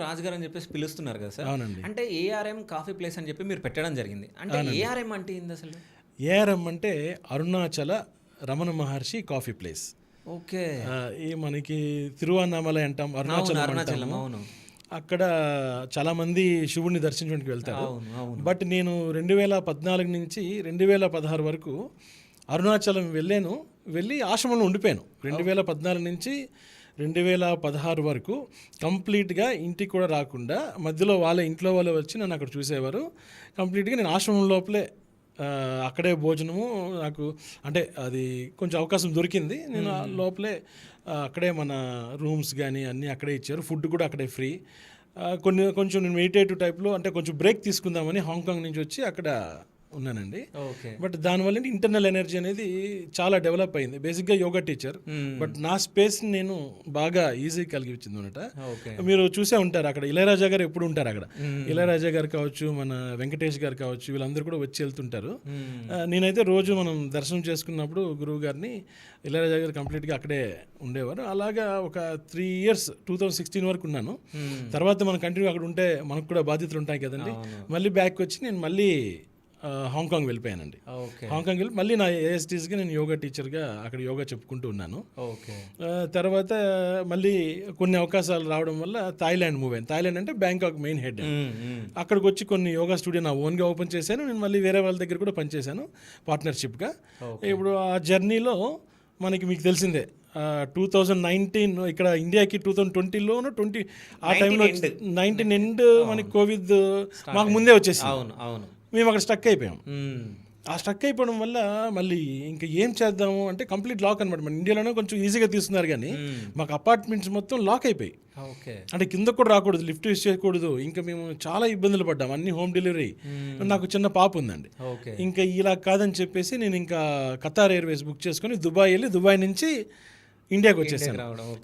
రాజుగారు అని చెప్పేసి పిలుస్తున్నారు కదా సార్. అవునండి. అంటే ఏఆర్ఎం కాఫీ ప్లేస్ అని చెప్పి మీరు పెట్టడం జరిగింది. అంటే ఏఆర్ఎం అంటే ఏంది అసలు? ఏఆర్ఎం అంటే Arunachal Ramana Maharshi coffee place. Okay. ఈ మనకి తిరువన్నామలై అంటాం, అరుణాచలం అరుణాచలం, అంటాము. అవును అక్కడ చాలామంది శివుడిని దర్శించడానికి వెళ్తారు. అవును అవును. బట్ నేను 2014 నుంచి 2016 వరకు అరుణాచలం వెళ్ళి ఆశ్రమంలో ఉండిపోయాను. 2014 నుంచి 2016 వరకు కంప్లీట్గా ఇంటికి కూడా రాకుండా మధ్యలో ఇంట్లో వాళ్ళు వచ్చి నన్ను అక్కడ చూసేవారు. కంప్లీట్గా నేను ఆశ్రమం లోపలే అక్కడే భోజనము నాకు అంటే అది కొంచెం అవకాశం దొరికింది. నేను లోపలే అక్కడే మన రూమ్స్ కానీ అన్నీ అక్కడే ఇచ్చారు. ఫుడ్ కూడా అక్కడే ఫ్రీ. కొంచెం నేను మెడిటేటివ్ టైప్లో అంటే కొంచెం బ్రేక్ తీసుకుందామని హాంకాంగ్ నుంచి వచ్చి అక్కడ ఉన్నానండి. ఓకే. బట్ దానివల్ల ఇంటర్నల్ ఎనర్జీ అనేది చాలా డెవలప్ అయింది. బేసిక్గా యోగా టీచర్, బట్ నా స్పేస్ నేను బాగా ఈజీ కలిగించింది అనమాట. మీరు చూసే ఉంటారు అక్కడ ఇళయరాజా గారు ఎప్పుడు ఉంటారు అక్కడ. ఇళయరాజా గారు కావచ్చు, మన వెంకటేష్ గారు కావచ్చు, వీళ్ళందరూ కూడా వచ్చి వెళ్తుంటారు. నేనైతే రోజు మనం దర్శనం చేసుకున్నప్పుడు గురువు గారిని ఇళయరాజా గారు కంప్లీట్గా అక్కడే ఉండేవారు. అలాగా ఒక 3 years 2016 వరకు ఉన్నాను. తర్వాత మనం కంటిన్యూ అక్కడ ఉంటే మనకు కూడా బాధ్యతలు ఉంటాయి కదండి. మళ్ళీ బ్యాక్ వచ్చి నేను మళ్ళీ హాంకాంగ్ వెళ్ళిపోయానండి. హాంకాంగ్ వెళ్ళి మళ్ళీ నా ఏఎస్టీస్గా నేను యోగా టీచర్గా అక్కడ యోగా చెప్పుకుంటూ ఉన్నాను. తర్వాత మళ్ళీ కొన్ని అవకాశాలు రావడం వల్ల థాయిలాండ్ మూవ్ అయ్యాను. థాయిలాండ్ అంటే బ్యాంకాక్ మెయిన్ హెడ్. అక్కడికి వచ్చి కొన్ని యోగా స్టూడియో నా ఓన్గా ఓపెన్ చేశాను. నేను మళ్ళీ వేరే వాళ్ళ దగ్గర కూడా పనిచేశాను పార్ట్నర్షిప్గా. ఇప్పుడు ఆ జర్నీలో మీకు తెలిసిందే 2019 ఇక్కడ ఇండియాకి 2020లోనూ ఆ టైంలో 19 ఎండ్ మనకి కోవిడ్ మాకు ముందే వచ్చేసి మేము అక్కడ స్టక్ అయిపోయాం. ఆ స్టక్ అయిపోవడం వల్ల మళ్ళీ ఇంకా ఏం చేద్దాము అంటే కంప్లీట్ లాక్ అనమాట. మన ఇండియాలోనే కొంచెం ఈజీగా తీస్తున్నారు కానీ మాకు అపార్ట్మెంట్స్ మొత్తం లాక్ అయిపోయి, అంటే కింద కూడా రాకూడదు, లిఫ్ట్ యూస్ చేయకూడదు. ఇంకా మేము చాలా ఇబ్బందులు పడ్డాం. అన్ని హోమ్ డెలివరీ. నాకు చిన్న పాప ఉందండి. ఇంకా ఇలా కాదని చెప్పేసి నేను ఇంకా ఖతార్ ఎయిర్వేస్ బుక్ చేసుకొని దుబాయ్ వెళ్ళి దుబాయ్ నుంచి ఇండియాకి వచ్చేసాను.